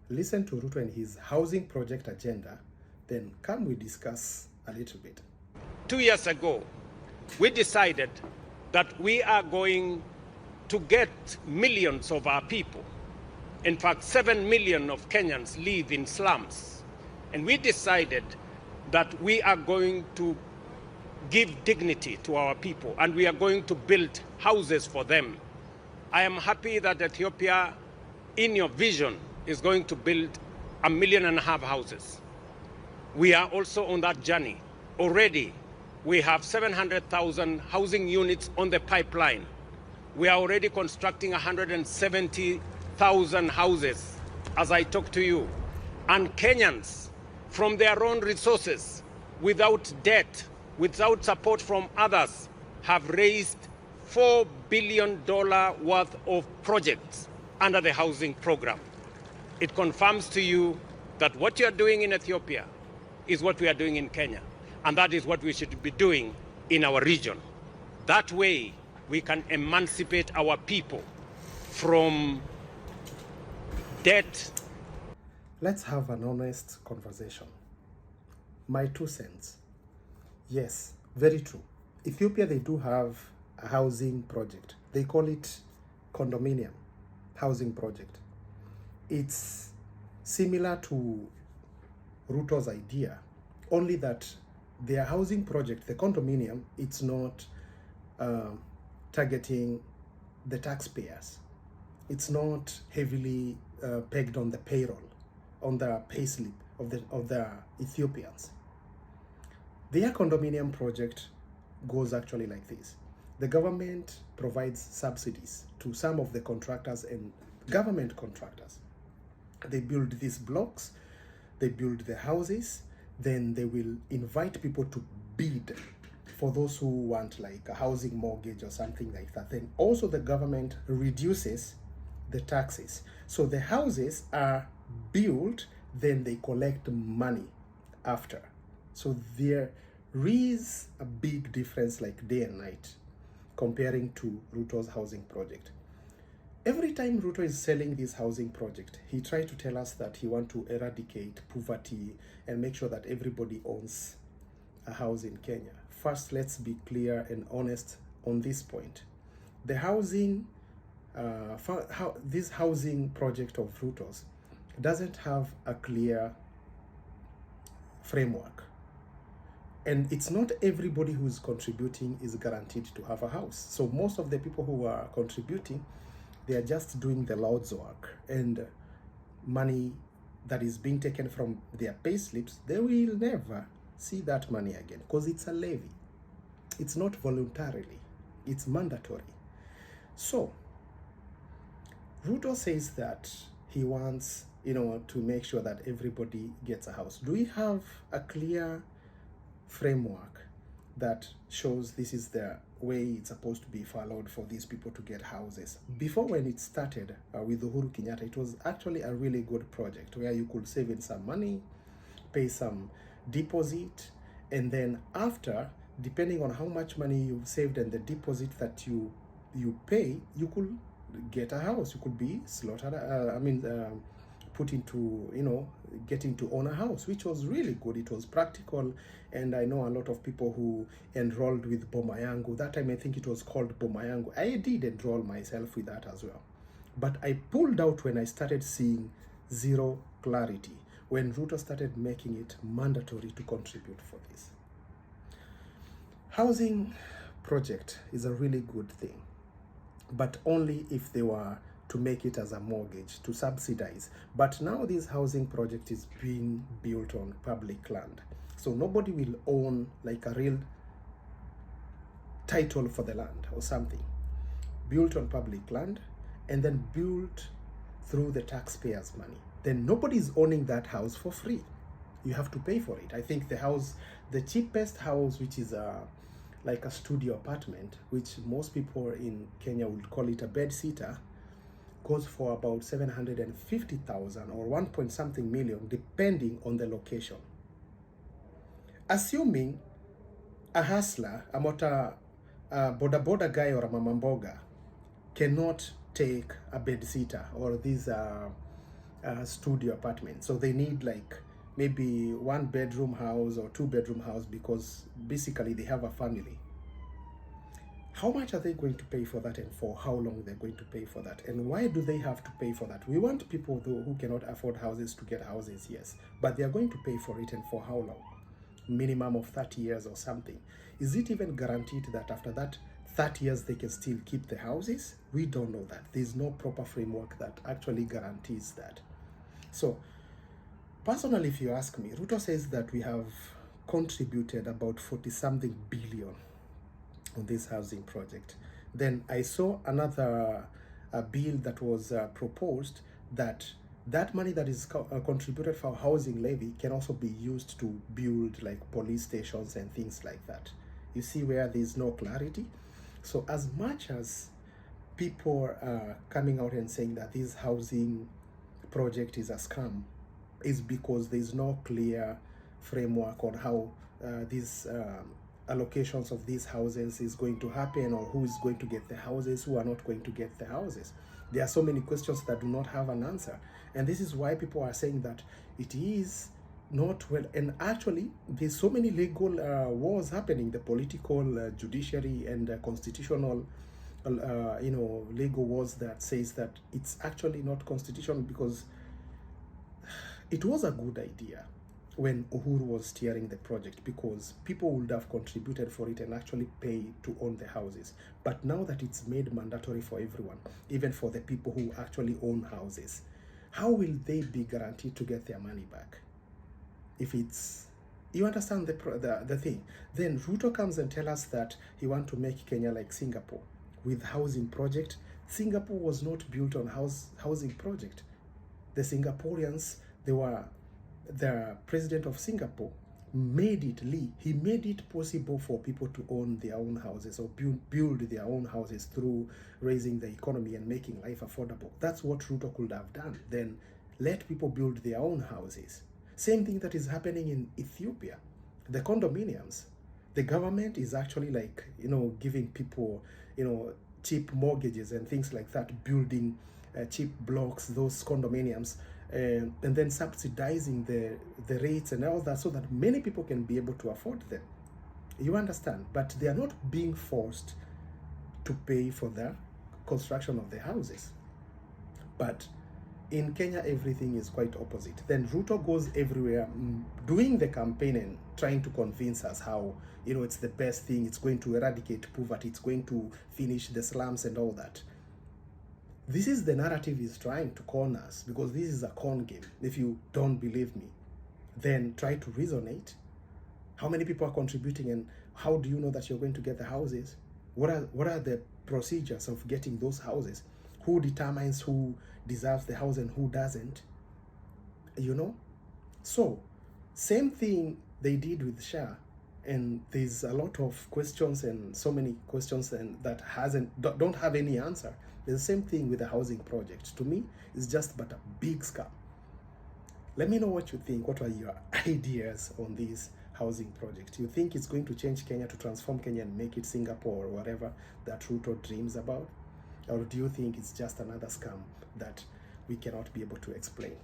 Listen to Ruto and his housing project agenda, then come we discuss a little bit. 2 years ago, we decided that we are going to get millions of our people. In fact, 7 million of Kenyans live in slums. And we decided that we are going to give dignity to our people and we are going to build houses for them. I am happy that Ethiopia, in your vision, is going to build 1.5 million houses. We are also on that journey. Already, we have 700,000 housing units on the pipeline. We are already constructing 170,000 houses as I talk to you. And Kenyans, from their own resources, without debt, without support from others, have raised $4 billion worth of projects under the housing program. It confirms to you that what you are doing in Ethiopia is what we are doing in Kenya, and that is what we should be doing in our region. That way, we can emancipate our people from debt. Let's have an honest conversation. My 2 cents. Yes, very true. Ethiopia, they do have a housing project. They call it condominium housing project. It's similar to Ruto's idea, only that their housing project, the condominium, it's not targeting the taxpayers. It's not heavily pegged on the payroll, on the payslip of the Ethiopians. Their condominium project goes actually like this. The government provides subsidies to some of the contractors and government contractors. They build these blocks, they build the houses, then they will invite people to bid for those who want like a housing mortgage or something like that. Then also the government reduces the taxes. So the houses are built, then they collect money after. So there is a big difference like day and night comparing to Ruto's housing project. Every time Ruto is selling this housing project, he tries to tell us that he wants to eradicate poverty and make sure that everybody owns a house in Kenya. First, let's be clear and honest on this point. The housing, this housing project of Ruto's doesn't have a clear framework. And it's not everybody who's contributing is guaranteed to have a house. So most of the people who are contributing, they are just doing the Lord's work, and money that is being taken from their pay slips, they will never see that money again because it's a levy. It's not voluntarily, it's mandatory. So Ruto says that he wants, to make sure that everybody gets a house. Do we have a clear framework that shows this is the way it's supposed to be followed for these people to get houses? Before, when it started with Uhuru Kenyatta, it was actually a really good project where you could save in some money, pay some deposit, and then after, depending on how much money you've saved and the deposit that you pay, you could get a house. You could be slaughtered, put into, getting to own a house, which was really good. It was practical, and I know a lot of people who enrolled with Boma Yangu. That time I think it was called Boma Yangu. I did enroll myself with that as well, but I pulled out when I started seeing zero clarity, when Ruto started making it mandatory to contribute for this. Housing project is a really good thing, but only if they were to make it as a mortgage, to subsidize. But now this housing project is being built on public land. So nobody will own like a real title for the land or something. Built on public land and then built through the taxpayers' money. Then nobody is owning that house for free. You have to pay for it. I think the cheapest house, which is like a studio apartment, which most people in Kenya would call it a bed sitter, goes for about 750,000 or 1 point something million, depending on the location. Assuming a hustler, a boda boda guy or a mama mboga cannot take a bed sitter or these studio apartment. So they need like maybe 1-bedroom house or 2-bedroom house because basically they have a family. How much are they going to pay for that, and for how long they're going to pay for that? And why do they have to pay for that? We want people though who cannot afford houses to get houses, yes, but they are going to pay for it, and for how long? Minimum of 30 years or something. Is it even guaranteed that after that 30 years they can still keep the houses? We don't know that. There's no proper framework that actually guarantees that. So personally, if you ask me, Ruto says that we have contributed about 40 something billion on this housing project. Then I saw another bill that was proposed that money that is contributed for housing levy can also be used to build like police stations and things like that. You see where there's no clarity? So as much as people are coming out and saying that this housing project is a scam, is because there's no clear framework on how these allocations of these houses is going to happen, or who is going to get the houses, who are not going to get the houses. There are so many questions that do not have an answer, and this is why people are saying that it is not well. And actually there's so many legal wars happening, the political, judiciary, and constitutional legal wars that says that it's actually not constitutional, because it was a good idea when Uhuru was steering the project, because people would have contributed for it and actually pay to own the houses. But now that it's made mandatory for everyone, even for the people who actually own houses, how will they be guaranteed to get their money back? If it's, you understand the thing. Then Ruto comes and tells us that he wants to make Kenya like Singapore with housing project. Singapore was not built on housing project. The Singaporeans, the president of Singapore made it, he made it possible for people to own their own houses, or build their own houses through raising the economy and making life affordable. That's what Ruto could have done. Then let people build their own houses. Same thing that is happening in Ethiopia. The condominiums, the government is actually like, giving people, cheap mortgages and things like that, building cheap blocks, those condominiums, and then subsidizing the rates and all that, so that many people can be able to afford them. You understand? But they are not being forced to pay for the construction of the houses. But in Kenya, everything is quite opposite. Then Ruto goes everywhere doing the campaign and trying to convince us how, it's the best thing, it's going to eradicate poverty, it's going to finish the slums and all that. This is the narrative he's trying to con us, because this is a con game. If you don't believe me, then try to resonate. How many people are contributing, and how do you know that you're going to get the houses? What are the procedures of getting those houses? Who determines who deserves the house and who doesn't? So same thing they did with SHA, and there's a lot of questions, and so many questions and that don't have any answer. The same thing with the housing project. To me, it's just but a big scam. Let me know what you think. What are your ideas on this housing project? You think it's going to change Kenya, to transform Kenya and make it Singapore or whatever that Ruto dreams about? Or do you think it's just another scam that we cannot be able to explain?